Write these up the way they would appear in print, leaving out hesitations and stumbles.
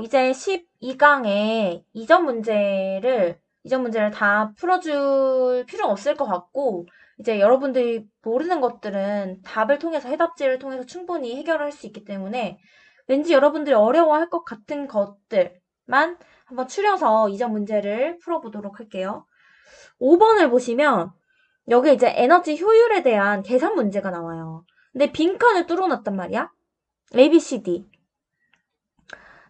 이제 12강에 이전 문제를 다 풀어줄 필요는 없을 것 같고, 이제 여러분들이 모르는 것들은 답을 통해서, 해답지를 통해서 충분히 해결할 수 있기 때문에, 왠지 여러분들이 어려워할 것 같은 것들만 한번 추려서 이전 문제를 풀어보도록 할게요. 5번을 보시면, 여기 이제 에너지 효율에 대한 계산 문제가 나와요. 근데 빈칸을 뚫어놨단 말이야. A, B, C, D.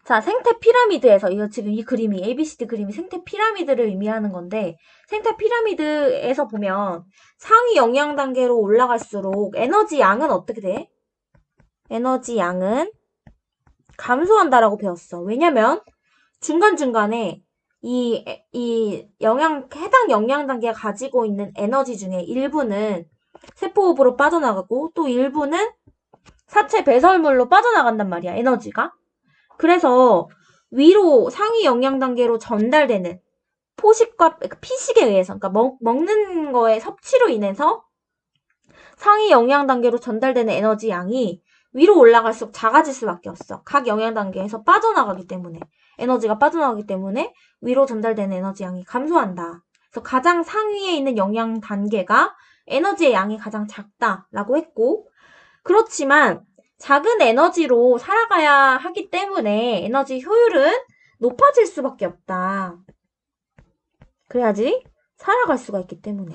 자, 생태 피라미드에서, 이거 지금 이 그림이, ABCD 그림이 생태 피라미드를 의미하는 건데, 생태 피라미드에서 보면 상위 영양 단계로 올라갈수록 에너지 양은 어떻게 돼? 에너지 양은 감소한다라고 배웠어. 왜냐면 중간중간에 해당 영양 단계가 가지고 있는 에너지 중에 일부는 세포호흡으로 빠져나가고 또 일부는 사체 배설물로 빠져나간단 말이야, 에너지가. 그래서 위로 상위 영양 단계로 전달되는 포식과 피식에 의해서, 그러니까 먹는 거의 섭취로 인해서 상위 영양 단계로 전달되는 에너지 양이 위로 올라갈수록 작아질 수밖에 없어. 각 영양 단계에서 빠져나가기 때문에, 에너지가 빠져나가기 때문에 위로 전달되는 에너지 양이 감소한다. 그래서 가장 상위에 있는 영양 단계가 에너지의 양이 가장 작다라고 했고, 그렇지만 작은 에너지로 살아가야 하기 때문에 에너지 효율은 높아질 수밖에 없다. 그래야지 살아갈 수가 있기 때문에.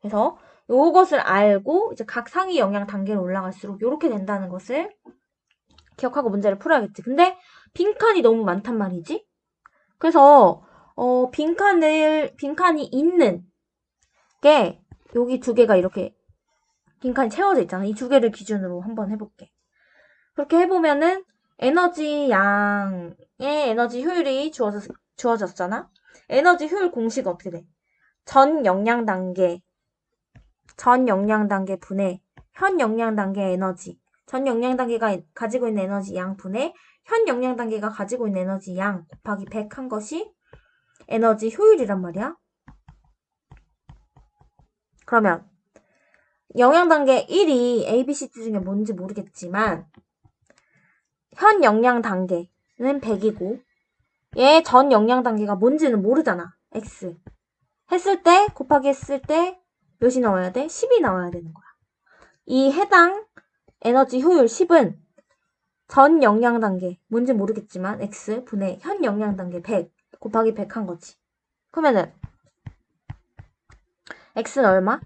그래서 이것을 알고 이제 각 상위 영양 단계로 올라갈수록 이렇게 된다는 것을 기억하고 문제를 풀어야겠지. 근데 빈칸이 너무 많단 말이지. 그래서 빈칸이 있는 게 여기 두 개가 이렇게 빈칸이 채워져 있잖아. 이 두 개를 기준으로 한번 해볼게. 그렇게 해보면은 에너지 양의 에너지 효율이 주어졌잖아. 에너지 효율 공식은 어떻게 돼? 전 영양 단계 분의 현 영양 단계 에너지. 전 영양 단계가 가지고 있는 에너지 양 분의 현 영양 단계가 가지고 있는 에너지 양 곱하기 100 한 것이 에너지 효율이란 말이야. 그러면 영양 단계 1이 A, B, C, D 중에 뭔지 모르겠지만 현 영양 단계는 100이고 얘 전 영양 단계가 뭔지는 모르잖아. X. 곱하기 했을 때 몇이 나와야 돼? 10이 나와야 되는 거야. 이 해당 에너지 효율 10은 전 영양 단계, 뭔지 모르겠지만 X 분의 현 영양 단계 100 곱하기 100 한 거지. 그러면은 X는 얼마?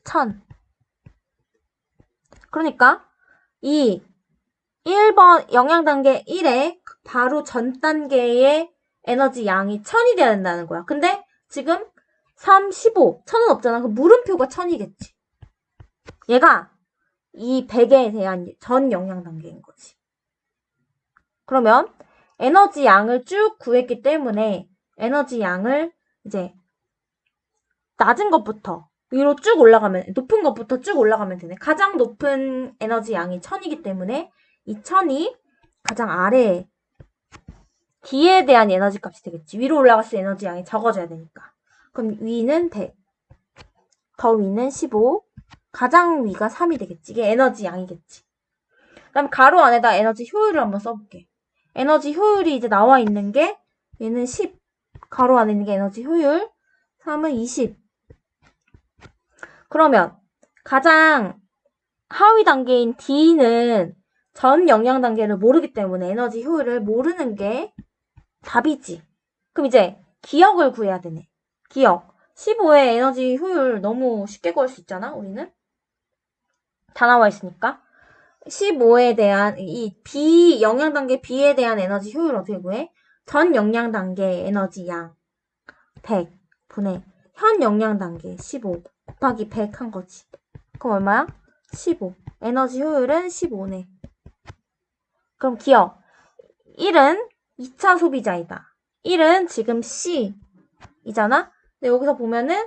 1000. 그러니까 이 1번 영양 단계 1의 바로 전 단계의 에너지 양이 1000이 돼야 된다는 거야. 근데 지금 3, 15, 1000은 없잖아. 그 물음표가 1000이겠지. 얘가 이 100에 대한 전 영양 단계인 거지. 그러면 에너지 양을 쭉 구했기 때문에 에너지 양을 이제 낮은 것부터 위로 쭉 올라가면, 높은 것부터 쭉 올라가면 되네. 가장 높은 에너지 양이 1000이기 때문에 이 1000이 가장 아래에 D에 대한 에너지 값이 되겠지. 위로 올라갈수록 에너지 양이 적어져야 되니까. 그럼 위는 100, 더 위는 15, 가장 위가 3이 되겠지. 이게 에너지 양이겠지. 그다음 가로 안에다 에너지 효율을 한번 써볼게. 에너지 효율이 이제 나와 있는 게 얘는 10, 가로 안에 있는 게 에너지 효율, 3은 20. 그러면 가장 하위 단계인 D는 전 영양 단계를 모르기 때문에 에너지 효율을 모르는 게 답이지. 그럼 이제 기억을 구해야 되네. 기억. 15의 에너지 효율 너무 쉽게 구할 수 있잖아, 우리는. 다 나와 있으니까. 15에 대한 이 B 영양 단계 B에 대한 에너지 효율 어떻게 구해? 전 영양 단계 에너지 양 100 분의 현 영양 단계 15 곱하기 100 한 거지. 그럼 얼마야? 15. 에너지 효율은 15네. 그럼 기억. 1은 2차 소비자이다. 1은 지금 C이잖아? 근데 여기서 보면은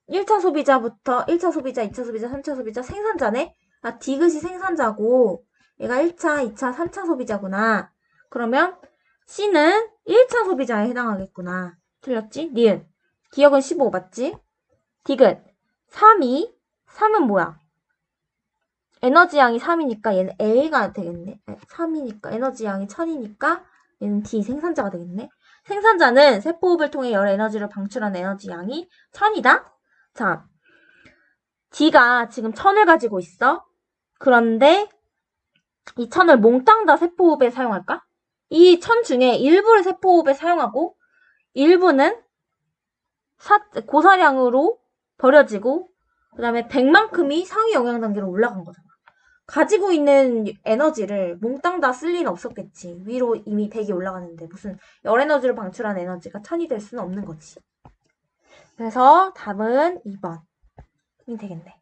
1차 소비자부터 1차 소비자, 2차 소비자, 3차 소비자, 생산자네? 아, 디귿이 생산자고 얘가 1차, 2차, 3차 소비자구나. 그러면 C는 1차 소비자에 해당하겠구나. 틀렸지? 니은. 기억은 15 맞지? 디귿. 3은 뭐야? 에너지 양이 3이니까 얘는 A가 되겠네. 3이니까 에너지 양이 1000이니까 얘는 D 생산자가 되겠네. 생산자는 세포호흡을 통해 열 에너지를 방출한 에너지 양이 1000이다. 자, D가 지금 1000을 가지고 있어. 그런데 이 1000을 몽땅 다 세포호흡에 사용할까? 이 1000 중에 일부를 세포호흡에 사용하고 일부는 고사량으로 버려지고 그 다음에 100만큼이 상위 영양 단계로 올라간 거잖아. 가지고 있는 에너지를 몽땅 다 쓸 리는 없었겠지. 위로 이미 100이 올라가는데 무슨 열 에너지를 방출한 에너지가 1000이 될 수는 없는 거지. 그래서 답은 2번이 되겠네.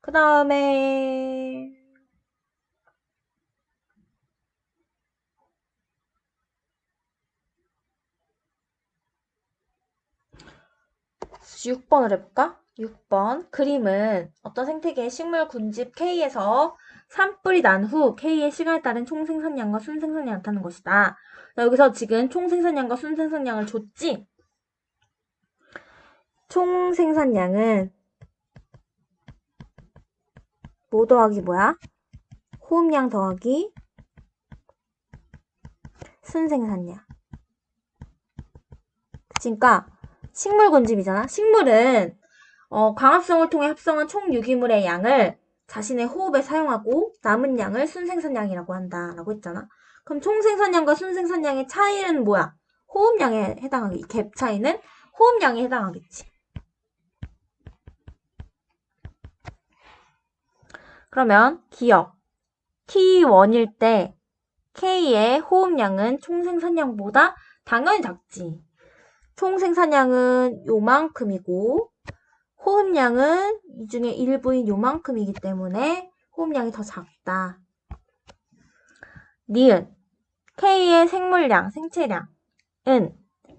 그 다음에 6번을 해볼까? 6번 그림은 어떤 생태계의 식물 군집 K에서 산불이 난 후 K의 시간에 따른 총생산량과 순생산량이 나타나는 것이다. 여기서 지금 총생산량과 순생산량을 줬지? 총생산량은 뭐 더하기 뭐야? 호흡량 더하기 순생산량. 그러니까 식물 군집이잖아. 식물은 광합성을 통해 합성한 총 유기물의 양을 자신의 호흡에 사용하고 남은 양을 순생산량이라고 한다라고 했잖아. 그럼 총생산량과 순생산량의 차이는 뭐야? 호흡량에 해당하기. 갭 차이는 호흡량에 해당하겠지. 그러면 기억. T1일 때 K의 호흡량은 총생산량보다 당연히 작지. 총생산량은 요만큼이고 호흡량은 이 중에 일부인 요만큼이기 때문에 호흡량이 더 작다. 니은 K의 생물량, 생체량은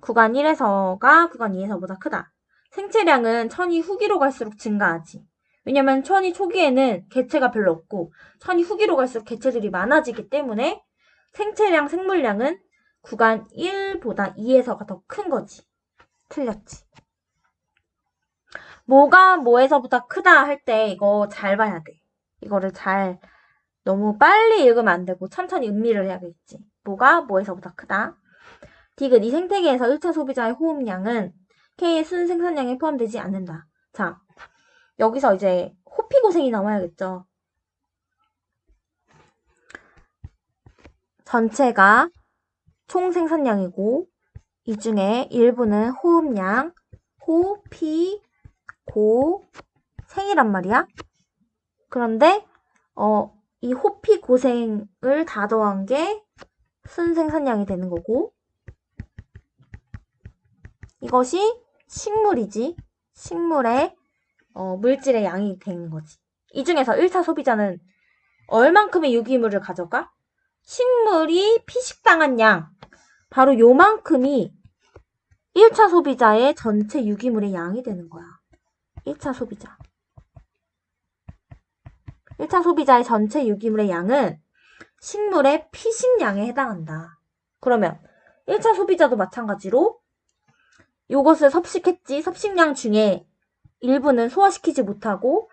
구간 1에서가 구간 2에서보다 크다. 생체량은 천이 후기로 갈수록 증가하지. 왜냐면 천이 초기에는 개체가 별로 없고 천이 후기로 갈수록 개체들이 많아지기 때문에 생체량, 생물량은 구간 1보다 2에서가 더 큰 거지. 틀렸지. 뭐가 뭐에서보다 크다 할 때 이거 잘 봐야 돼. 이거를 너무 빨리 읽으면 안 되고 천천히 음미를 해야겠지. 뭐가 뭐에서보다 크다. 디귿 이 생태계에서 1차 소비자의 호흡량은 K의 순생산량에 포함되지 않는다. 자, 여기서 이제 호피고생이 나와야겠죠. 전체가 총 생산량이고 이 중에 일부는 호흡량, 호, 피, 고, 생이란 말이야. 그런데 이 호피 고생을 다 더한 게 순생산량이 되는 거고 이것이 식물이지. 식물의 물질의 양이 되는 거지. 이 중에서 1차 소비자는 얼만큼의 유기물을 가져가? 식물이 피식당한 양, 바로 요만큼이 1차 소비자의 전체 유기물의 양이 되는 거야. 1차 소비자. 1차 소비자의 전체 유기물의 양은 식물의 피식량에 해당한다. 그러면 1차 소비자도 마찬가지로 요것을 섭식했지. 섭식량 중에 일부는 소화시키지 못하고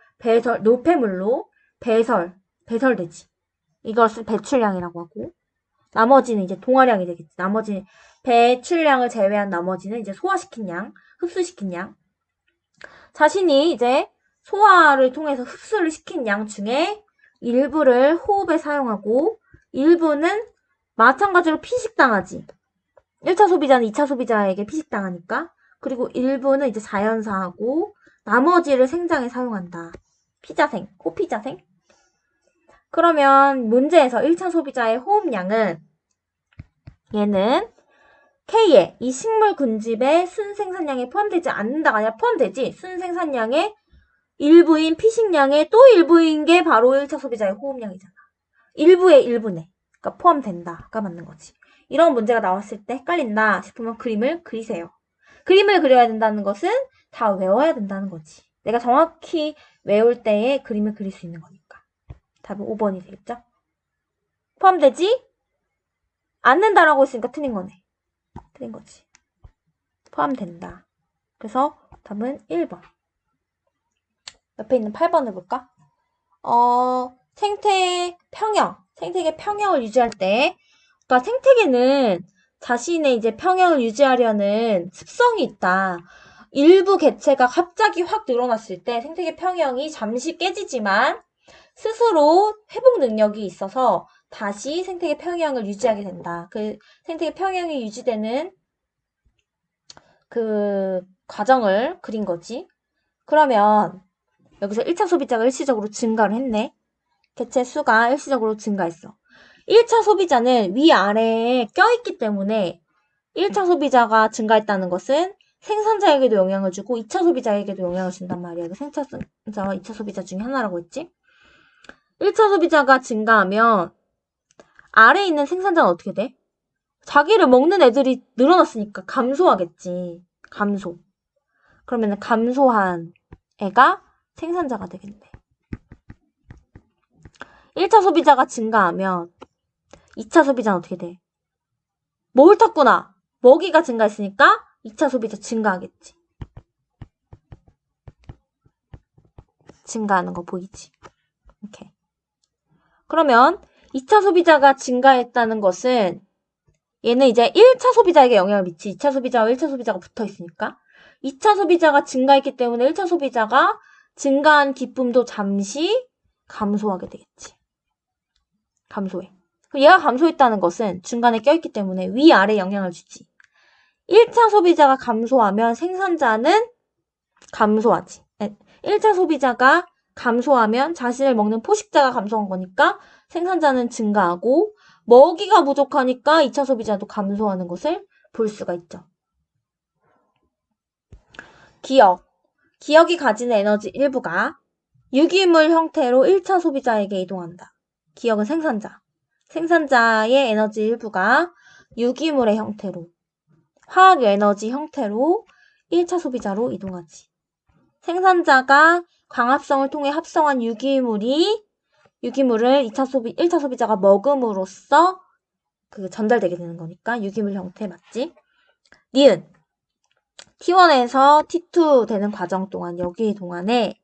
노폐물로 배설되지. 이것을 배출량이라고 하고 나머지는 이제 동화량이 되겠지. 나머지 배출량을 제외한 나머지는 이제 소화시킨 양, 흡수시킨 양. 자신이 이제 소화를 통해서 흡수를 시킨 양 중에 일부를 호흡에 사용하고 일부는 마찬가지로 피식당하지. 1차 소비자는 2차 소비자에게 피식당하니까. 그리고 일부는 이제 자연사하고 나머지를 생장에 사용한다. 피자생, 호피자생. 그러면 문제에서 1차 소비자의 호흡량은 얘는 K의 이 식물 군집의 순생산량에 포함되지 않는다가 아니라 포함되지. 순생산량의 일부인 피식량의 또 일부인 게 바로 1차 소비자의 호흡량이잖아. 일부의 일부네. 그러니까 포함된다가 맞는 거지. 이런 문제가 나왔을 때 헷갈린다 싶으면 그림을 그리세요. 그림을 그려야 된다는 것은 다 외워야 된다는 거지. 내가 정확히 외울 때에 그림을 그릴 수 있는 거니까. 답은 5번이 되겠죠? 포함되지 않는다라고 했으니까 틀린 거네. 틀린 거지. 포함된다. 그래서 답은 1번. 옆에 있는 8번을 볼까? 생태 평형. 생태계 평형을 유지할 때, 그러니까 생태계는 자신의 이제 평형을 유지하려는 습성이 있다. 일부 개체가 갑자기 확 늘어났을 때 생태계 평형이 잠시 깨지지만 스스로 회복 능력이 있어서 다시 생태계 평형을 유지하게 된다. 그 생태계 평형이 유지되는 그 과정을 그린 거지. 그러면 여기서 1차 소비자가 일시적으로 증가를 했네. 개체 수가 일시적으로 증가했어. 1차 소비자는 위아래에 껴있기 때문에 1차 소비자가 증가했다는 것은 생산자에게도 영향을 주고 2차 소비자에게도 영향을 준단 말이야. 생산자와 2차 소비자 중에 하나라고 했지. 1차 소비자가 증가하면 아래에 있는 생산자는 어떻게 돼? 자기를 먹는 애들이 늘어났으니까 감소하겠지. 감소. 그러면 감소한 애가 생산자가 되겠네. 1차 소비자가 증가하면 2차 소비자는 어떻게 돼? 뭐 옳았구나. 먹이가 증가했으니까 2차 소비자 증가하겠지. 증가하는 거 보이지? 이렇게. 그러면 2차 소비자가 증가했다는 것은 얘는 이제 1차 소비자에게 영향을 미치. 2차 소비자와 1차 소비자가 붙어 있으니까 2차 소비자가 증가했기 때문에 1차 소비자가 증가한 기쁨도 잠시 감소하게 되겠지. 감소해. 얘가 감소했다는 것은 중간에 껴있기 때문에 위아래 영향을 주지. 1차 소비자가 감소하면 생산자는 감소하지. 1차 소비자가 감소하면 자신을 먹는 포식자가 감소한 거니까 생산자는 증가하고 먹이가 부족하니까 2차 소비자도 감소하는 것을 볼 수가 있죠. 기억. 기억이 가지는 에너지 일부가 유기물 형태로 1차 소비자에게 이동한다. 기억은 생산자. 생산자의 에너지 일부가 유기물의 형태로, 화학 에너지 형태로 1차 소비자로 이동하지. 생산자가 광합성을 통해 합성한 유기물을 1차 소비자가 먹음으로써 전달되게 되는 거니까 유기물 형태 맞지? 니은. T1에서 T2 되는 과정 동안, 여기 동안에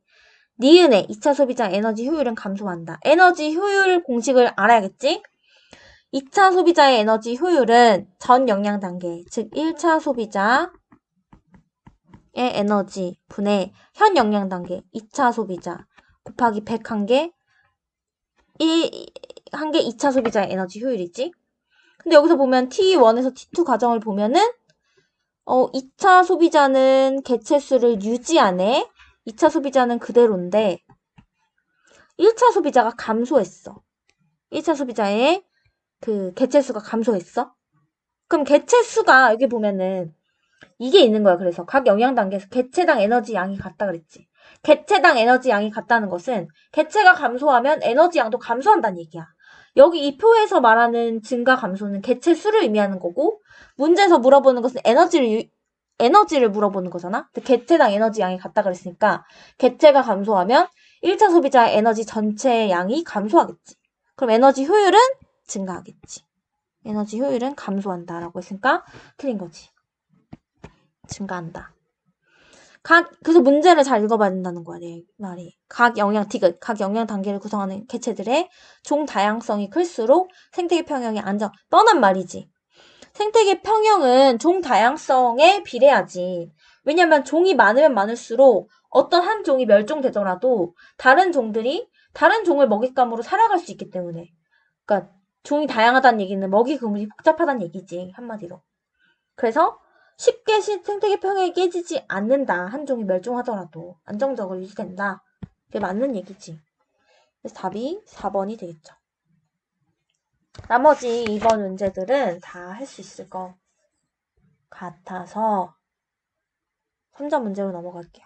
니은의 2차 소비자 에너지 효율은 감소한다. 에너지 효율 공식을 알아야겠지? 2차 소비자의 에너지 효율은 전 영양 단계, 즉 1차 소비자의 에너지 분의 현 영양 단계, 2차 소비자 곱하기 100한 개, 2차 소비자의 에너지 효율이지. 근데 여기서 보면 T1에서 T2 과정을 보면은 2차 소비자는 개체 수를 유지하네. 2차 소비자는 그대로인데 1차 소비자가 감소했어. 1차 소비자의 개체 수가 감소했어. 그럼 개체 수가 여기 보면은 이게 있는 거야. 그래서 각 영양 단계에서 개체당 에너지 양이 같다 그랬지. 개체당 에너지 양이 같다는 것은 개체가 감소하면 에너지 양도 감소한다는 얘기야. 여기 이 표에서 말하는 증가 감소는 개체 수를 의미하는 거고 문제에서 물어보는 것은 에너지를 물어보는 거잖아. 개체당 에너지 양이 같다 그랬으니까 개체가 감소하면 1차 소비자의 에너지 전체 양이 감소하겠지. 그럼 에너지 효율은 증가하겠지. 에너지 효율은 감소한다라고 했으니까 틀린 거지. 증가한다. 그래서 문제를 잘 읽어봐야 된다는 거야, 내 말이. 각 영양 단계를 구성하는 개체들의 종 다양성이 클수록 생태계 평형이 뻔한 말이지. 생태계 평형은 종 다양성에 비례하지. 왜냐면 종이 많으면 많을수록 어떤 한 종이 멸종되더라도 다른 종들이 다른 종을 먹잇감으로 살아갈 수 있기 때문에. 그러니까 종이 다양하다는 얘기는 먹이 그물이 복잡하다는 얘기지, 한마디로. 그래서 쉽게 생태계 평형이 깨지지 않는다. 한 종이 멸종하더라도 안정적으로 유지된다. 그게 맞는 얘기지. 그래서 답이 4번이 되겠죠. 나머지 2번 문제들은 다 할 수 있을 것 같아서 3점 문제로 넘어갈게요.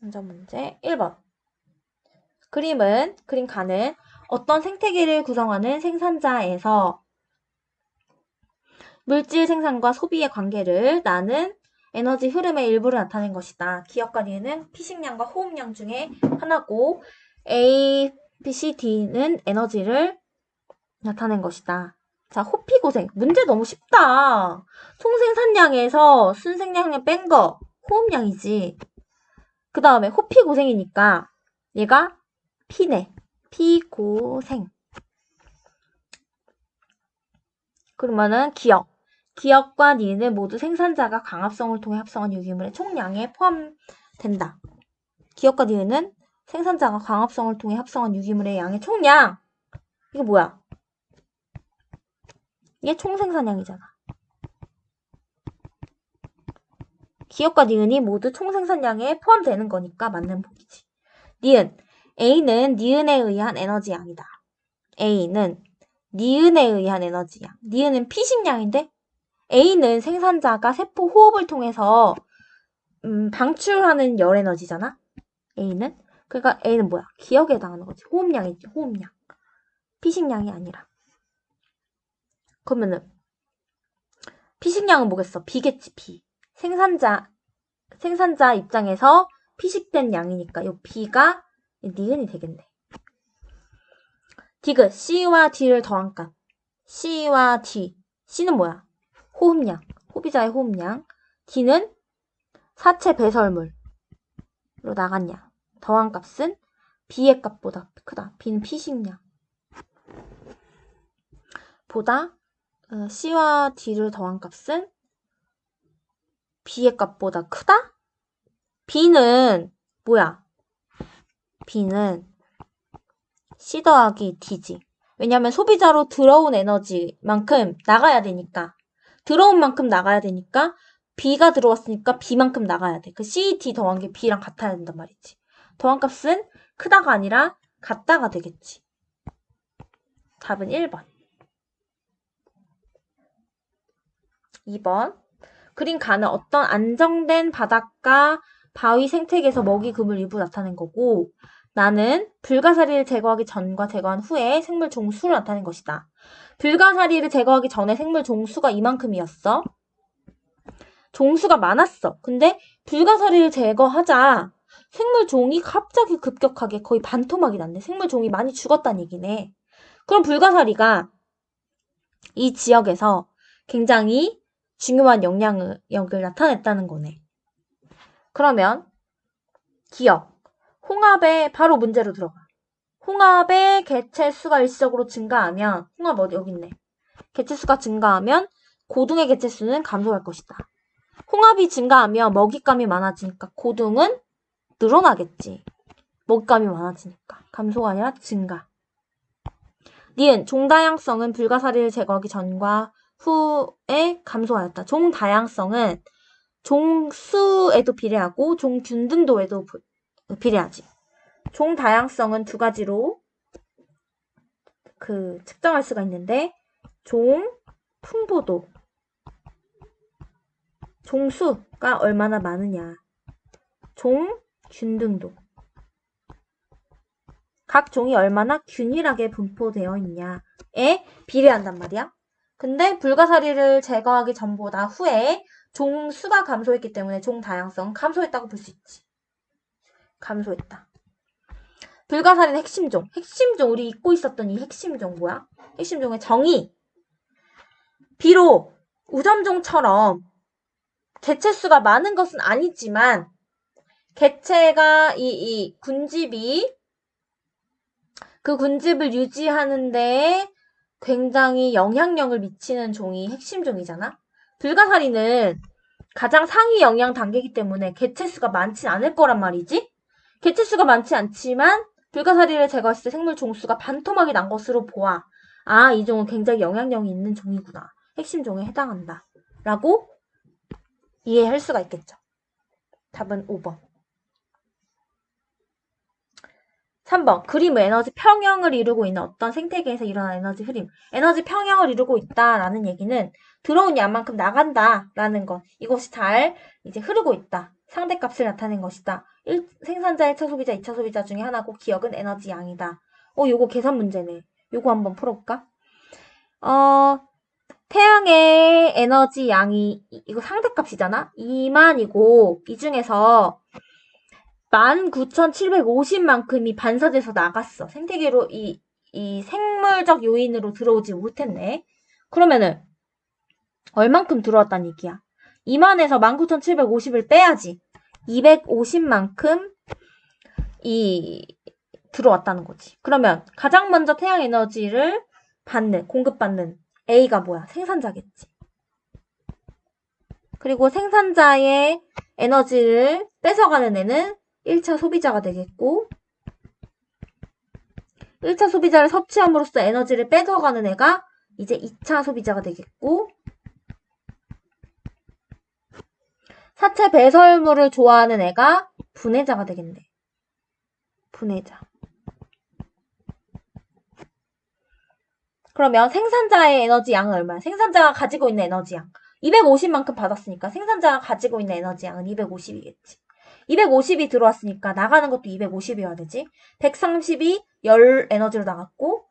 3점 문제 1번. 그림가는 어떤 생태계를 구성하는 생산자에서 물질 생산과 소비의 관계를 나는 에너지 흐름의 일부를 나타낸 것이다. 기억과 니은은 피식량과 호흡량 중에 하나고 A, B, C, D는 에너지를 나타낸 것이다. 자, 호피고생. 문제 너무 쉽다. 총생산량에서 순생량을 뺀 거 호흡량이지. 그 다음에 호피고생이니까 얘가 피네. 피고생. 그러면은 기억과 니은은 모두 생산자가 광합성을 통해 합성한 유기물의 총량에 포함된다. 기억과 니은은 생산자가 광합성을 통해 합성한 유기물의 양의 총량. 이게 뭐야? 이게 총생산량이잖아. 기억과 니은이 모두 총생산량에 포함되는 거니까 맞는 보기지. 니은. A는 니은에 의한 에너지 양이다. A는 니은에 의한 에너지 양. 니은은 피식량인데 A는 생산자가 세포 호흡을 통해서 방출하는 열 에너지잖아. A는. 그러니까 A는 뭐야? 기억에 해당하는 거지. 호흡량이지. 호흡량. 피식량이 아니라. 그러면은 피식량은 뭐겠어? 비겠지. 비. 생산자 입장에서 피식된 양이니까 요 B가 니은이 되겠네. 디귿. C와 D를 더한 값. C와 D. C는 뭐야? 호흡량. 호비자의 호흡량. D는 사체 배설물로 나간 양. 더한 값은 B의 값보다 크다. B는 피식량. 보다 C와 D를 더한 값은 B의 값보다 크다? B는 뭐야? B는 C 더하기 D지. 왜냐면 소비자로 들어온 에너지만큼 나가야 되니까. 들어온 만큼 나가야 되니까 B가 들어왔으니까 B만큼 나가야 돼. 그 C, D 더한 게 B랑 같아야 된단 말이지. 더한 값은 크다가 아니라 같다가 되겠지. 답은 1번. 2번. 그린 가는 어떤 안정된 바닷가 바위 생태계에서 먹이 그물 일부 나타낸 거고 나는 불가사리를 제거하기 전과 제거한 후에 생물 종수를 나타낸 것이다. 불가사리를 제거하기 전에 생물 종수가 이만큼이었어. 종수가 많았어. 근데 불가사리를 제거하자 생물 종이 갑자기 급격하게 거의 반토막이 났네. 생물 종이 많이 죽었다는 얘기네. 그럼 불가사리가 이 지역에서 굉장히 중요한 영향력을 나타냈다는 거네. 그러면 기억. 홍합에 바로 문제로 들어가. 홍합의 개체수가 일시적으로 증가하면 홍합 어디 여기 있네. 개체수가 증가하면 고등의 개체수는 감소할 것이다. 홍합이 증가하면 먹잇감이 많아지니까 고등은 늘어나겠지. 먹잇감이 많아지니까. 감소가 아니라 증가. 니은 종다양성은 불가사리를 제거하기 전과 후에 감소하였다. 종다양성은 종수에도 비례하고 종균등도에도 비례하지. 종다양성은 두 가지로 측정할 수가 있는데 종풍부도 종수가 얼마나 많으냐. 종균등도 각 종이 얼마나 균일하게 분포되어 있냐에 비례한단 말이야. 근데 불가사리를 제거하기 전보다 후에 종수가 감소했기 때문에 종다양성은 감소했다고 볼 수 있지. 감소했다. 불가사리는 핵심종. 핵심종 우리 잊고 있었던 이 핵심종 뭐야? 핵심종의 정의. 비록 우점종처럼 개체수가 많은 것은 아니지만 개체가 이 군집이 그 군집을 유지하는데 굉장히 영향력을 미치는 종이 핵심종이잖아. 불가사리는 가장 상위 영양 단계이기 때문에 개체수가 많진 않을 거란 말이지. 개체수가 많지 않지만 불가사리를 제거했을 때 생물 종수가 반토막이 난 것으로 보아. 아, 이 종은 굉장히 영향력이 있는 종이구나. 핵심종에 해당한다. 라고 이해할 수가 있겠죠. 답은 5번. 3번. 그림은 에너지 평형을 이루고 있는 어떤 생태계에서 일어난 에너지 흐림. 에너지 평형을 이루고 있다라는 얘기는 들어온 양만큼 나간다라는 것. 이것이 잘 이제 흐르고 있다. 상대값을 나타낸 것이다. 생산자, 1차 소비자, 2차 소비자 중에 하나고 기억은 에너지 양이다. 요거 계산 문제네. 요거 한번 풀어볼까? 태양의 에너지 양이 이거 상대값이잖아? 2만이고 이 중에서 19,750만큼이 반사돼서 나갔어. 생태계로 이 생물적 요인으로 들어오지 못했네. 그러면은 얼만큼 들어왔다는 얘기야? 2만에서 19,750을 빼야지. 250만큼 이 들어왔다는 거지. 그러면 가장 먼저 태양 에너지를 공급받는 A가 뭐야? 생산자겠지. 그리고 생산자의 에너지를 뺏어가는 애는 1차 소비자가 되겠고, 1차 소비자를 섭취함으로써 에너지를 뺏어가는 애가 이제 2차 소비자가 되겠고, 사체 배설물을 좋아하는 애가 분해자가 되겠네. 분해자. 그러면 생산자의 에너지 양은 얼마야? 생산자가 가지고 있는 에너지 양. 250만큼 받았으니까 생산자가 가지고 있는 에너지 양은 250이겠지. 250이 들어왔으니까 나가는 것도 250이어야 되지. 130이 열 에너지로 나갔고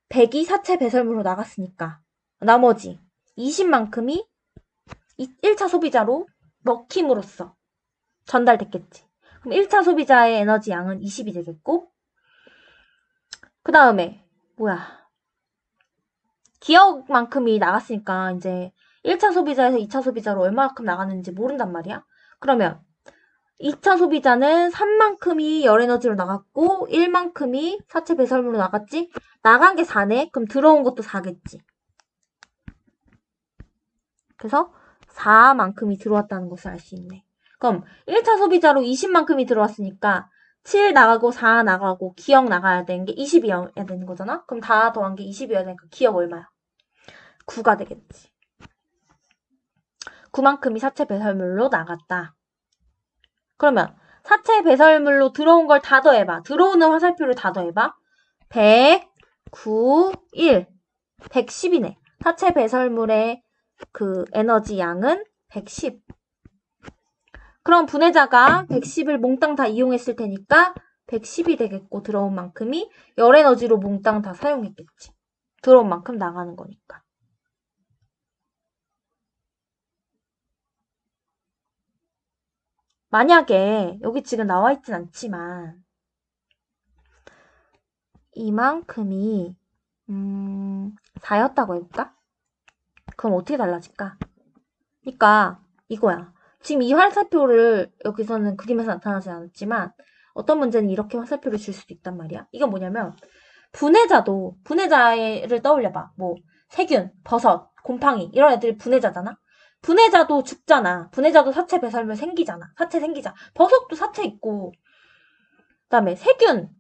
100이 사체 배설물로 나갔으니까 나머지 20만큼이 1차 소비자로 먹힘으로써 전달됐겠지. 그럼 1차 소비자의 에너지 양은 20이 되겠고 그 다음에 뭐야 기억만큼이 나갔으니까 이제 1차 소비자에서 2차 소비자로 얼마만큼 나갔는지 모른단 말이야. 그러면 2차 소비자는 3만큼이 열에너지로 나갔고 1만큼이 사체 배설물로 나갔지? 나간 게 4네? 그럼 들어온 것도 4겠지. 그래서 4만큼이 들어왔다는 것을 알 수 있네. 그럼 1차 소비자로 20만큼이 들어왔으니까 7 나가고 4 나가고 기억 나가야 되는 게 20이어야 되는 거잖아? 그럼 다 더한 게 20이어야 되니까 기억 얼마야? 9가 되겠지. 9만큼이 사체 배설물로 나갔다. 그러면 사체 배설물로 들어온 걸 다 더해봐. 들어오는 화살표를 다 더해봐. 100, 9, 1. 110이네. 사체 배설물의 그 에너지 양은 110. 그럼 분해자가 110을 몽땅 다 이용했을 테니까 110이 되겠고 들어온 만큼이 열 에너지로 몽땅 다 사용했겠지. 들어온 만큼 나가는 거니까. 만약에 여기 지금 나와 있진 않지만 이만큼이 4였다고 해볼까? 그럼 어떻게 달라질까? 그러니까 이거야. 지금 이 화살표를 여기서는 그림에서 나타나지 않았지만 어떤 문제는 이렇게 화살표를 줄 수도 있단 말이야. 이건 뭐냐면 분해자를 떠올려봐. 뭐 세균, 버섯, 곰팡이 이런 애들이 분해자잖아. 분해자도 죽잖아. 분해자도 사체 배설물 생기잖아. 사체 생기자. 버섯도 사체 있고 그다음에 세균,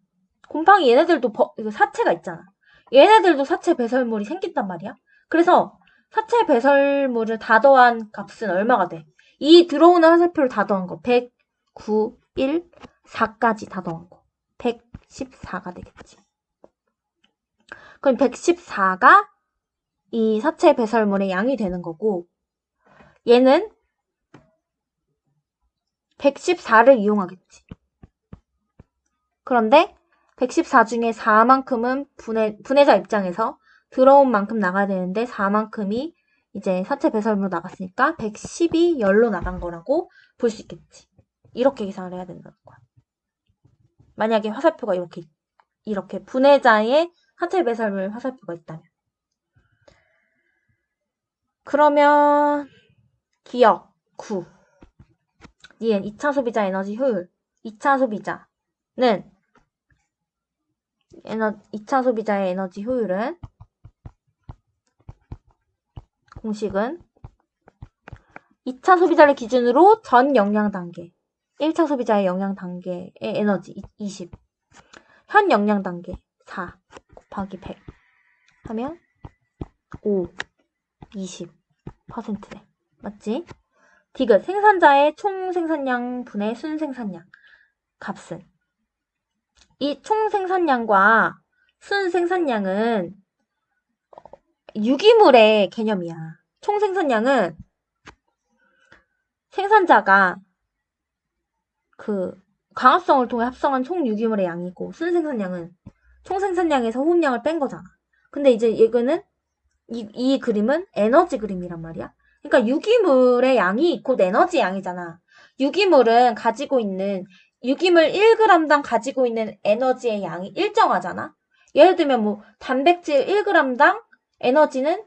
곰팡이 얘네들도 사체가 있잖아. 얘네들도 사체 배설물이 생긴단 말이야. 그래서 사체 배설물을 다 더한 값은 얼마가 돼? 이 들어오는 화살표를 다 더한 거. 100, 9, 1, 4까지 다 더한 거. 114가 되겠지. 그럼 114가 이 사체 배설물의 양이 되는 거고 얘는 114를 이용하겠지. 그런데 114 중에 4만큼은 분해자 입장에서 들어온 만큼 나가야 되는데 4만큼이 이제 사체 배설물로 나갔으니까 110이 열로 나간 거라고 볼 수 있겠지. 이렇게 계산을 해야 된다는 거야. 만약에 화살표가 이렇게 분해자의 사체 배설물 화살표가 있다면. 그러면 기억 9. 니은 2차 소비자 에너지 효율. 2차 소비자는 2차 소비자의 에너지 효율은 공식은 2차 소비자를 기준으로 전 영양 단계 1차 소비자의 영양 단계의 에너지 20 현 영양 단계 4 곱하기 100 하면 5 20%네. 맞지? 디귿 생산자의 총 생산량 분의 순 생산량 값은 이 총 생산량과 순 생산량은 유기물의 개념이야. 총 생산량은 생산자가 그 광합성을 통해 합성한 총 유기물의 양이고 순 생산량은 총 생산량에서 호흡량을 뺀 거잖아. 근데 이제 이거는 이 그림은 에너지 그림이란 말이야. 그러니까 유기물의 양이 곧 에너지 양이잖아. 유기물은 유기물 1g당 가지고 있는 에너지의 양이 일정하잖아. 예를 들면 뭐 단백질 1g당 에너지는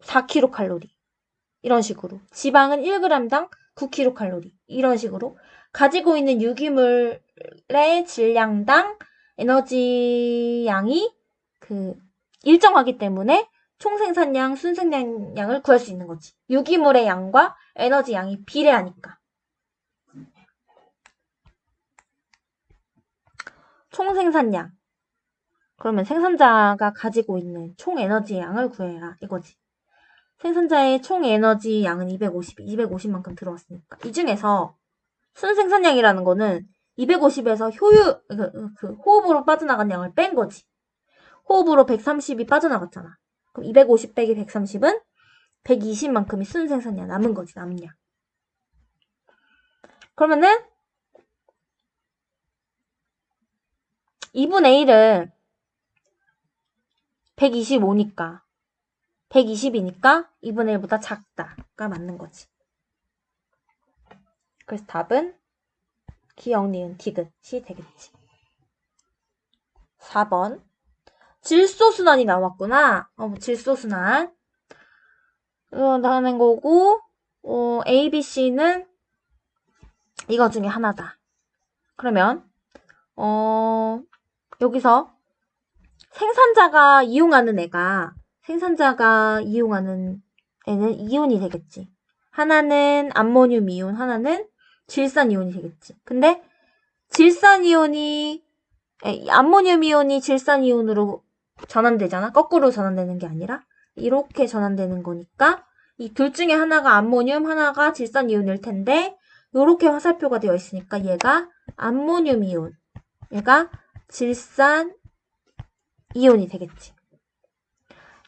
4kcal 이런 식으로 지방은 1g당 9kcal 이런 식으로 가지고 있는 유기물의 질량당 에너지 양이 일정하기 때문에 총생산량, 순생산량을 구할 수 있는 거지. 유기물의 양과 에너지 양이 비례하니까. 총생산량. 그러면 생산자가 가지고 있는 총 에너지 양을 구해라 이거지. 생산자의 총 에너지 양은 250만큼 들어왔으니까. 이 중에서 순생산량이라는 거는 250에서 호흡으로 빠져나간 양을 뺀 거지. 호흡으로 130이 빠져나갔잖아. 그럼 250 빼기 130은 120만큼이 순생산량 남은 거지, 남은 양. 그러면은 2분의 1을 125니까 120이니까 2분의 1보다 작다가 맞는 거지. 그래서 답은 기역, 니은, 디귿이 되겠지. 4번 질소순환이 나왔구나. 질소순환 나오는 거고 A, B, C는 이거 중에 하나다. 그러면 여기서 생산자가 이용하는 애는 이온이 되겠지. 하나는 암모늄 이온, 하나는 질산 이온이 되겠지. 근데 암모늄 이온이 질산 이온으로 전환되잖아. 거꾸로 전환되는 게 아니라 이렇게 전환되는 거니까 이 둘 중에 하나가 암모늄, 하나가 질산 이온일 텐데 이렇게 화살표가 되어 있으니까 얘가 암모늄 이온, 얘가 질산 이온이 되겠지.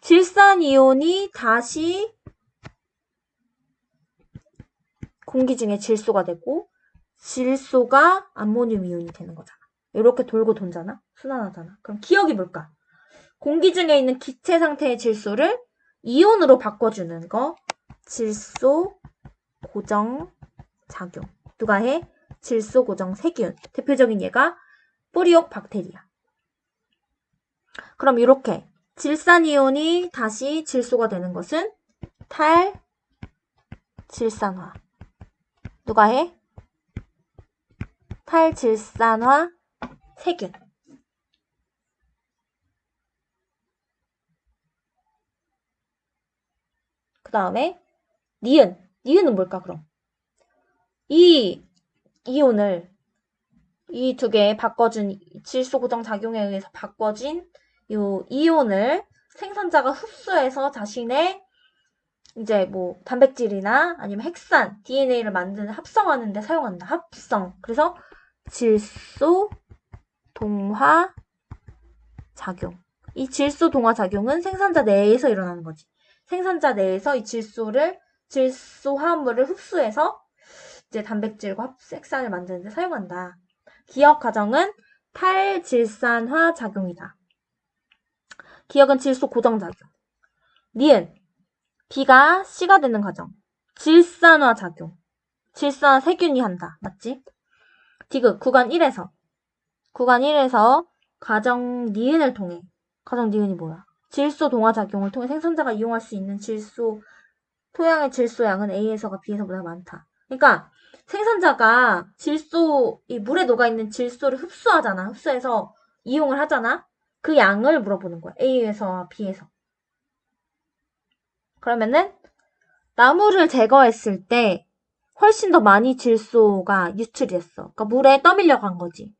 질산 이온이 다시 공기 중에 질소가 되고 질소가 암모늄 이온이 되는 거잖아. 이렇게 돌고 돈잖아. 순환하잖아. 그럼 기억이 뭘까? 공기 중에 있는 기체 상태의 질소를 이온으로 바꿔주는 거. 질소 고정 작용. 누가 해? 질소 고정 세균. 대표적인 예가 뿌리옥 박테리아. 그럼 이렇게 질산이온이 다시 질소가 되는 것은 탈질산화. 누가 해? 탈질산화 세균. 그 다음에 니은은 뭘까 그럼? 이 이온을 이 두 개 바꿔준 질소 고정 작용에 의해서 바꿔진 이 이온을 생산자가 흡수해서 자신의 이제 뭐 단백질이나 아니면 핵산, DNA를 만드는 합성하는 데 사용한다. 합성. 그래서 질소 동화 작용. 이 질소 동화 작용은 생산자 내에서 일어나는 거지. 생산자 내에서 이 질소 화합물을 흡수해서 이제 단백질과 핵산을 만드는 데 사용한다. 기억 과정은 탈질산화 작용이다. 기억은 질소 고정 작용. 니은 B가 C가 되는 과정. 질산화 작용. 질산화 세균이 한다. 맞지? 디귿 구간 1에서 과정 니은을 통해. 과정 니은이 뭐야? 질소 동화 작용을 통해 생산자가 이용할 수 있는 토양의 질소 양은 A에서가 B에서보다 많다. 그러니까 생산자가 이 물에 녹아있는 질소를 흡수하잖아. 흡수해서 이용을 하잖아. 그 양을 물어보는 거야. A에서와 B에서. 그러면은 나무를 제거했을 때 훨씬 더 많이 질소가 유출이 됐어. 그러니까 물에 떠밀려 간 거지.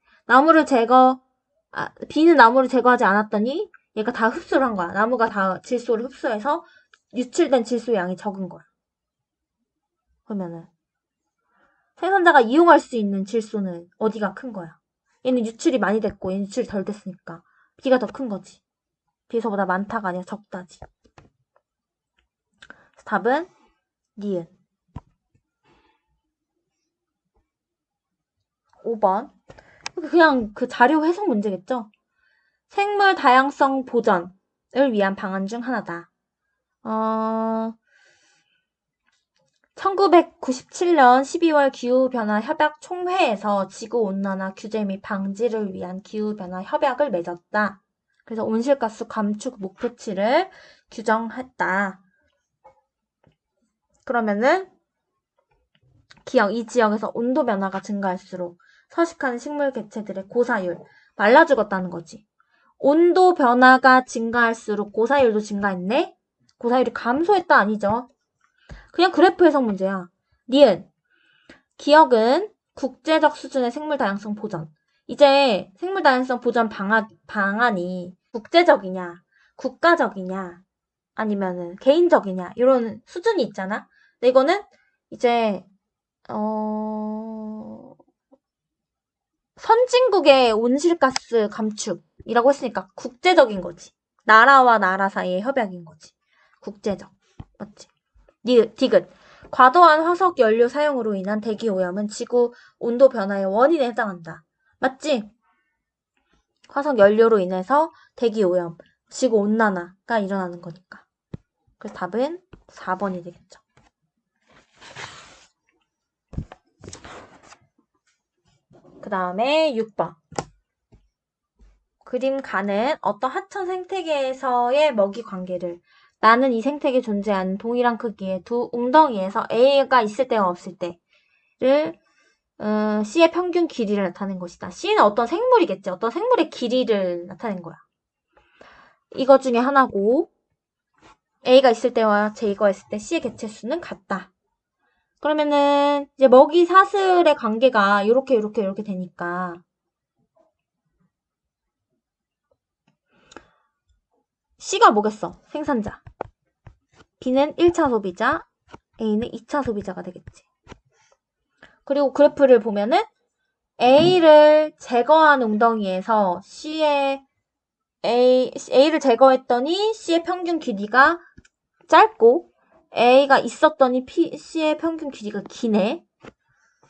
B는 나무를 제거하지 않았더니 얘가 다 흡수를 한 거야. 나무가 다 질소를 흡수해서 유출된 질소 양이 적은 거야. 그러면은 생산자가 이용할 수 있는 질소는 어디가 큰 거야? 얘는 유출이 많이 됐고 얘는 유출이 덜 됐으니까 B가 더 큰 거지. B에서보다 많다가 아니라 적다지. 답은 니은. 5번. 그냥 그 자료 해석 문제겠죠? 생물 다양성 보전을 위한 방안 중 하나다. 1997년 12월 기후변화 협약 총회에서 지구온난화 규제 및 방지를 위한 기후변화 협약을 맺었다. 그래서 온실가스 감축 목표치를 규정했다. 그러면은 기억, 이 지역에서 온도 변화가 증가할수록 서식하는 식물 개체들의 고사율, 말라 죽었다는 거지. 온도 변화가 증가할수록 고사율도 증가했네? 고사율이 감소했다 아니죠? 그냥 그래프 해석 문제야. 니은, 기억은 국제적 수준의 생물 다양성 보전. 이제 생물 다양성 보전 방안이 국제적이냐, 국가적이냐, 아니면은 개인적이냐, 이런 수준이 있잖아. 근데 이거는 이제 선진국의 온실가스 감축이라고 했으니까 국제적인 거지. 나라와 나라 사이의 협약인 거지. 국제적. 맞지? 디귿. 과도한 화석 연료 사용으로 인한 대기 오염은 지구 온도 변화의 원인에 해당한다. 맞지? 화석 연료로 인해서 대기 오염, 지구 온난화가 일어나는 거니까. 그래서 답은 4번이 되겠죠. 그 다음에 6번. 그림 가는 어떤 하천 생태계에서의 먹이 관계를 나는 이 생태계에 존재하는 동일한 크기의 두 웅덩이에서 A가 있을 때와 없을 때를 C의 평균 길이를 나타낸 것이다. C는 어떤 생물이겠지. 어떤 생물의 길이를 나타낸 거야. 이것 중에 하나고 A가 있을 때와 J가 있을 때 C의 개체 수는 같다. 그러면은 이제 먹이 사슬의 관계가 이렇게 되니까 C가 뭐겠어? 생산자. B는 1차 소비자, A는 2차 소비자가 되겠지. 그리고 그래프를 보면은 A를 제거한 웅덩이에서 A를 제거했더니 C의 평균 길이가 짧고 A가 있었더니 C의 평균 길이가 기네.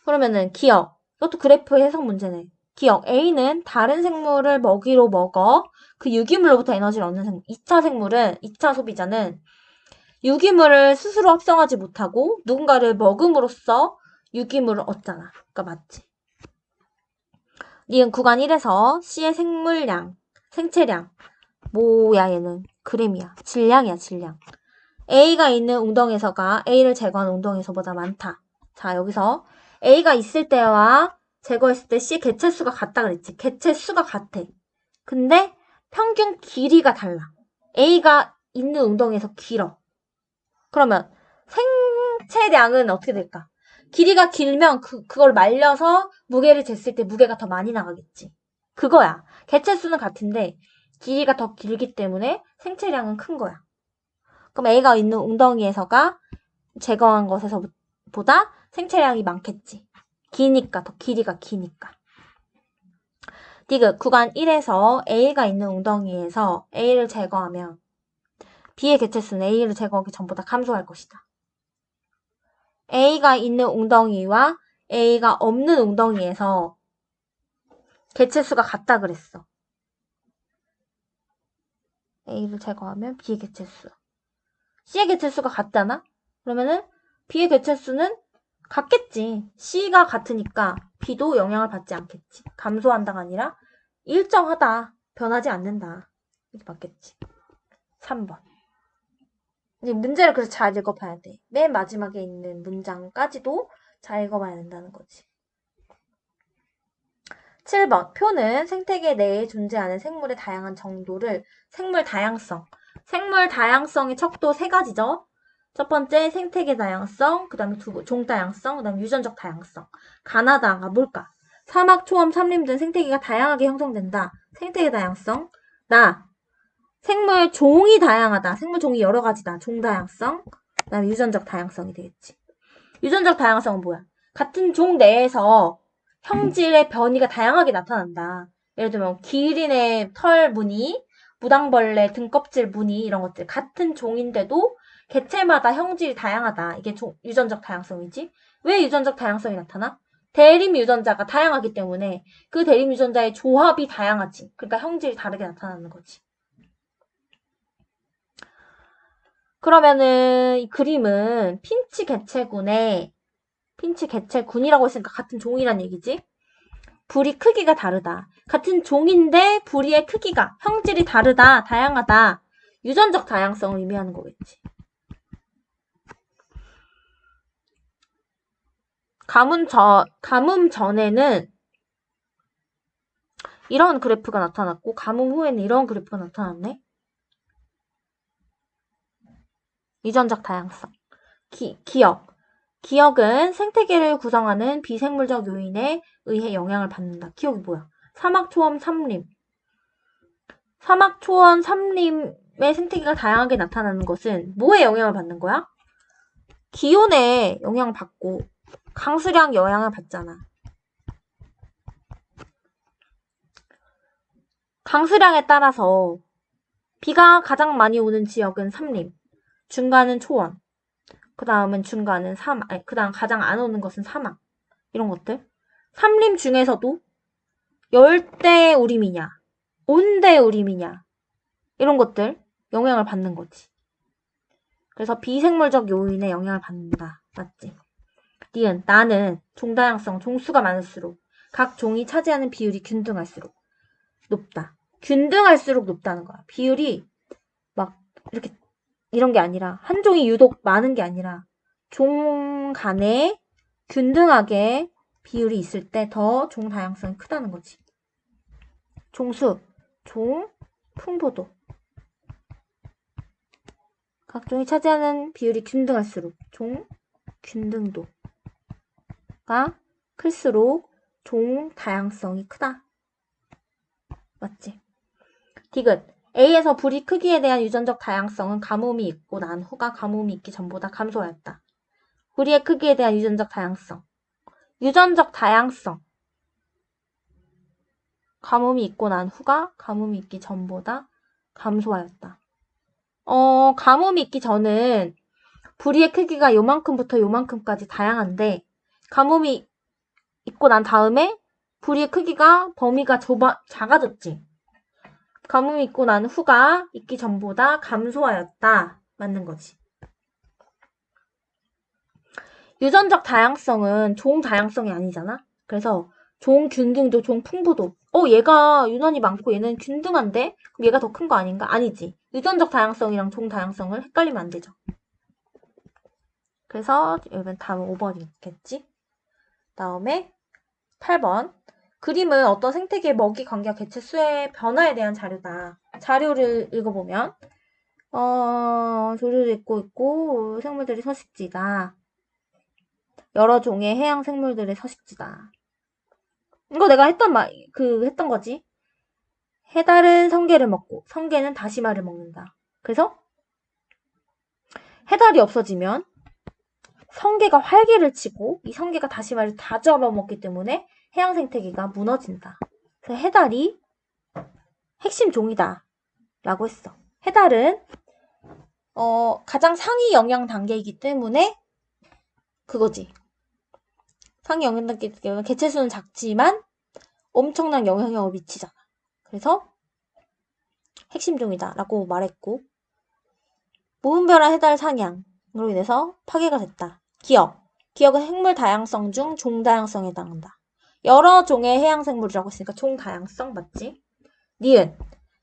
그러면은 기억. 이것도 그래프 해석 문제네. 기억. A는 다른 생물을 먹이로 먹어 그 유기물로부터 에너지를 얻는 생물. 2차 소비자는 유기물을 스스로 합성하지 못하고 누군가를 먹음으로써 유기물을 얻잖아. 그러니까 맞지. 니은 구간 1에서 C의 생체량. 뭐야 얘는? 그램이야. 질량이야, 질량. A가 있는 웅덩이에서가 A를 제거한 웅덩이에서보다 많다. 자, 여기서 A가 있을 때와 제거했을 때 C의 개체수가 같다 그랬지. 개체수가 같아. 근데 평균 길이가 달라. A가 있는 웅덩이에서 길어. 그러면 생체량은 어떻게 될까? 길이가 길면 그걸 말려서 무게를 쟀을 때 무게가 더 많이 나가겠지. 그거야. 개체수는 같은데 길이가 더 길기 때문에 생체량은 큰 거야. 그럼 A가 있는 웅덩이에서가 제거한 것에서 보다 생체량이 많겠지. 기니까, 더 길이가 기니까. 디귿 구간 1에서 A가 있는 웅덩이에서 A를 제거하면 B의 개체수는 A를 제거하기 전보다 감소할 것이다. A가 있는 웅덩이와 A가 없는 웅덩이에서 개체수가 같다 그랬어. A를 제거하면 B의 개체수. C의 개체수가 같잖아? 그러면은 B의 개체수는 같겠지. C가 같으니까 B도 영향을 받지 않겠지. 감소한다가 아니라 일정하다. 변하지 않는다. 이렇게 맞겠지. 3번. 이제 문제를 그래서 잘 읽어봐야 돼. 맨 마지막에 있는 문장까지도 잘 읽어봐야 된다는 거지. 7번. 표는 생태계 내에 존재하는 생물의 다양한 정도를 생물 다양성의 척도 3가지죠. 첫 번째 생태계 다양성, 그 다음에 종 다양성, 그 다음에 유전적 다양성. 가나다가 뭘까? 사막, 초원, 산림 등 생태계가 다양하게 형성된다. 생태계 다양성. 생물 종이 다양하다. 생물 종이 여러 가지다. 종 다양성. 그 다음에 유전적 다양성이 되겠지. 유전적 다양성은 뭐야? 같은 종 내에서 형질의 변이가 다양하게 나타난다. 예를 들면 기린의 털 무늬, 무당벌레 등껍질 무늬 이런 것들 같은 종인데도 개체마다 형질이 다양하다. 이게 유전적 다양성이지. 왜 유전적 다양성이 나타나? 대림 유전자가 다양하기 때문에 그 대림 유전자의 조합이 다양하지. 그러니까 형질이 다르게 나타나는 거지. 그러면은 이 그림은 핀치 개체군이라고 했으니까 같은 종이란 얘기지. 부리 크기가 다르다. 같은 종인데 부리의 크기가, 형질이 다르다, 다양하다. 유전적 다양성을 의미하는 거겠지. 가뭄 전에는 이런 그래프가 나타났고, 가뭄 후에는 이런 그래프가 나타났네. 유전적 다양성. 기억. 기억은 생태계를 구성하는 비생물적 요인에 의해 영향을 받는다. 기억이 뭐야? 사막, 초원, 삼림. 사막, 초원, 삼림의 생태계가 다양하게 나타나는 것은 뭐에 영향을 받는 거야? 기온에 영향을 받고 강수량 영향을 받잖아. 강수량에 따라서 비가 가장 많이 오는 지역은 삼림, 중간은 초원, 그 다음은 중간은 사막, 그 다음 가장 안 오는 것은 사막. 이런 것들. 삼림 중에서도 열대 우림이냐, 온대 우림이냐, 이런 것들 영향을 받는 거지. 그래서 비생물적 요인에 영향을 받는다. 맞지? 니은, 나는 종다양성, 종수가 많을수록 각 종이 차지하는 비율이 균등할수록 높다. 균등할수록 높다는 거야. 비율이 막 이렇게 이런 게 아니라 한 종이 유독 많은 게 아니라 종 간에 균등하게 비율이 있을 때 더 종 다양성이 크다는 거지. 종수, 종, 풍부도. 각 종이 차지하는 비율이 균등할수록 종, 균등도가 클수록 종 다양성이 크다. 맞지? 디귿. A에서 부리 크기에 대한 유전적 다양성은 가뭄이 있고 난 후가 가뭄이 있기 전보다 감소하였다. 부리의 크기에 대한 유전적 다양성. 유전적 다양성. 가뭄이 있고 난 후가 가뭄이 있기 전보다 감소하였다. 가뭄이 있기 전은 부리의 크기가 요만큼부터 요만큼까지 다양한데 가뭄이 있고 난 다음에 부리의 크기가 범위가 작아졌지. 가뭄이 있고 난 후가 있기 전보다 감소하였다. 맞는 거지. 유전적 다양성은 종 다양성이 아니잖아. 그래서 종 균등도, 종 풍부도. 얘가 유난히 많고 얘는 균등한데? 그럼 얘가 더 큰 거 아닌가? 아니지. 유전적 다양성이랑 종 다양성을 헷갈리면 안 되죠. 그래서 여러분 답은 5번이겠지? 다음에 8번. 그림은 어떤 생태계의 먹이 관계와 개체 수의 변화에 대한 자료다. 자료를 읽어보면 조류를 읽고 있고 생물들이 서식지다. 여러 종의 해양 생물들의 서식지다. 이거 내가 했던 거지. 해달은 성게를 먹고 성게는 다시마를 먹는다. 그래서 해달이 없어지면 성게가 활개를 치고 이 성게가 다시마를 다 잡아먹기 때문에 해양 생태계가 무너진다. 그래서 해달이 핵심 종이다 라고 했어. 해달은 가장 상위 영양 단계이기 때문에 그거지. 상위 영양 단계이기 때문에 개체수는 작지만 엄청난 영향력을 미치잖아. 그래서 핵심 종이다 라고 말했고, 무분별한 해달 사냥으로 인해서 파괴가 됐다. 기억은 생물 다양성 중 종 다양성에 해당한다. 여러 종의 해양 생물이라고 했으니까 종 다양성 맞지?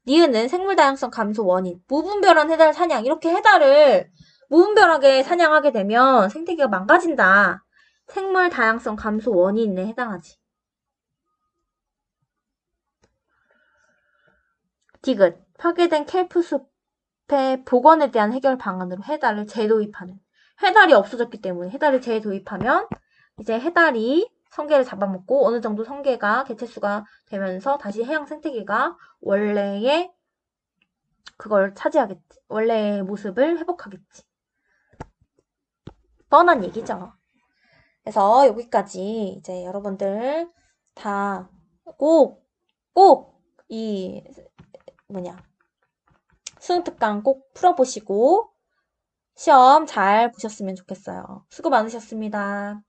니은은 생물 다양성 감소 원인. 무분별한 해달 사냥. 이렇게 해달을 무분별하게 사냥하게 되면 생태계가 망가진다. 생물 다양성 감소 원인에 해당하지. 디귿. 파괴된 켈프 숲의 복원에 대한 해결 방안으로 해달을 재도입하는. 해달이 없어졌기 때문에 해달을 재도입하면 이제 해달이 성게를 잡아먹고 어느 정도 성게가 개체수가 되면서 다시 해양 생태계가 원래의 그걸 차지하겠지. 원래의 모습을 회복하겠지. 뻔한 얘기죠. 그래서 여기까지 이제 여러분들 다 꼭 이 수능특강 꼭 풀어보시고 시험 잘 보셨으면 좋겠어요. 수고 많으셨습니다.